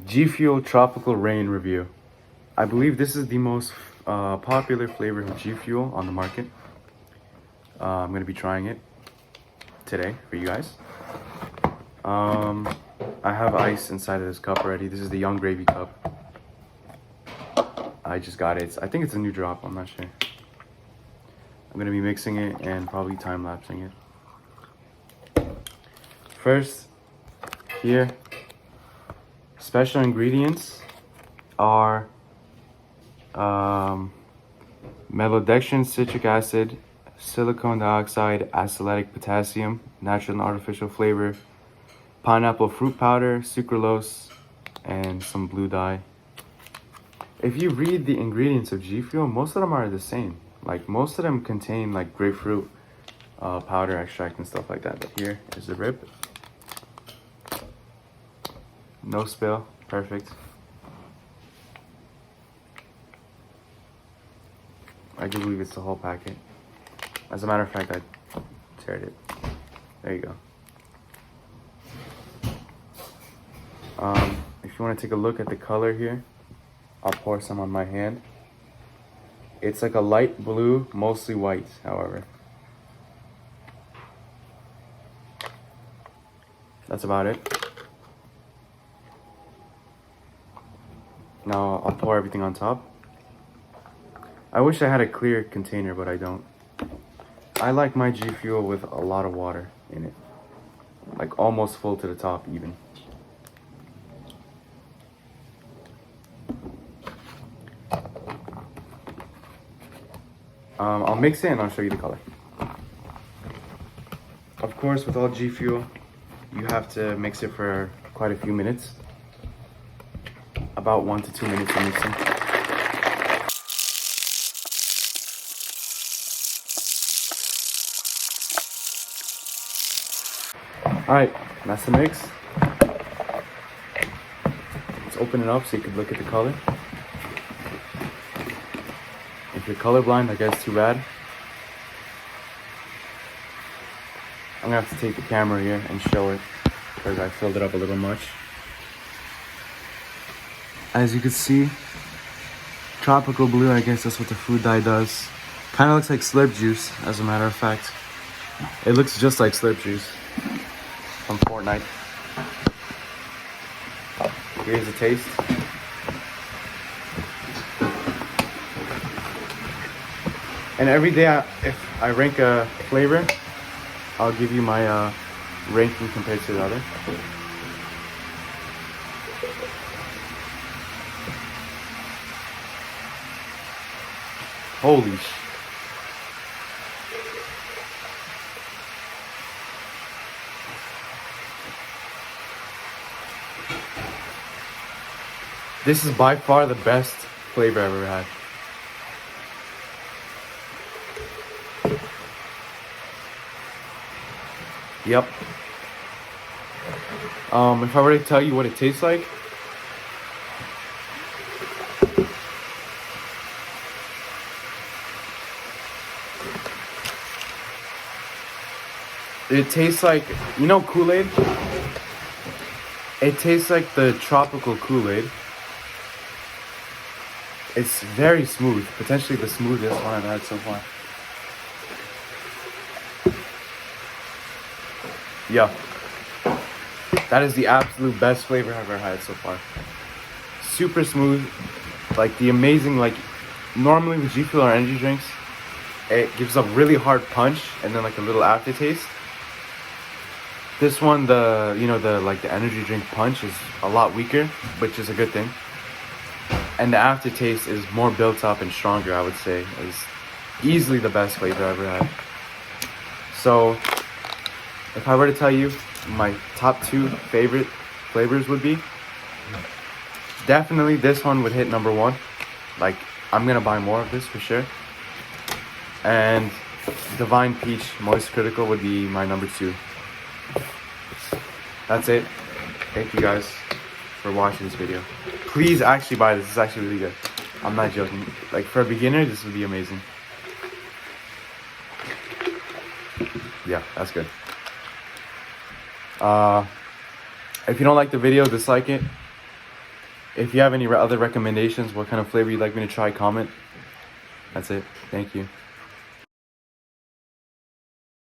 G Fuel Tropical Rain review. I believe this is the most popular flavor of G Fuel on the market. I'm going to be trying it today for you guys. I have ice inside of this cup already. This is the Young Gravy cup. I just got it. I think it's a new drop. I'm not sure. I'm going to be mixing it and probably time-lapsing it. First, here, special ingredients are maltodextrin, citric acid, silicone dioxide, acylatic potassium, natural and artificial flavor, pineapple fruit powder, sucralose, and some blue dye. If you read the ingredients of G Fuel, most of them are the same. Like, most of them contain like grapefruit powder extract and stuff like that. But here is the rip. No spill. Perfect. I do believe it's the whole packet. As a matter of fact, I teared it. There you go. If you want to take a look at the color here, I'll pour some on my hand. It's like a light blue, mostly white, however. That's about it. Now I'll pour everything on top. I wish I had a clear container, but I don't. I like my G Fuel with a lot of water in it. Like almost full to the top even. I'll mix it and I'll show you the color. Of course, with all G Fuel, you have to mix it for quite a few minutes. About 1 to 2 minutes of mixing. Alright, that's the mix. Let's open it up so you can look at the color. If you're colorblind, I guess too bad. I'm gonna have to take the camera here and show it because I filled it up a little much. As you can see, tropical blue, I guess that's what the food dye does. Kind of looks like Slurp juice, as a matter of fact. It looks just like Slurp juice from Fortnite. Here's a taste. And every day, if I rank a flavor, I'll give you my ranking compared to the other. Holy sh! This is by far the best flavor I've ever had. Yep. If I were to tell you what it tastes like, it tastes like, you know, Kool-Aid? It tastes like the tropical Kool-Aid. It's very smooth, potentially the smoothest one I've had so far. Yeah, that is the absolute best flavor I've ever had so far. Super smooth, like the amazing, like normally with G Fuel or energy drinks, it gives a really hard punch and then like a little aftertaste. This one, the energy drink punch is a lot weaker, which is a good thing. And the aftertaste is more built up and stronger, I would say. It's easily the best flavor I've ever had. So, if I were to tell you my top 2 favorite flavors would be, definitely this one would hit number 1. Like, I'm gonna buy more of this for sure. And Divine Peach Moist Critical would be my number 2. That's it. Thank you guys for watching this video. Please actually buy this. It's actually really good. I'm not joking. Like, for a beginner, this would be amazing. Yeah, that's good. If you don't like the video, dislike it. If you have any other recommendations, what kind of flavor you'd like me to try, comment. That's it. Thank you.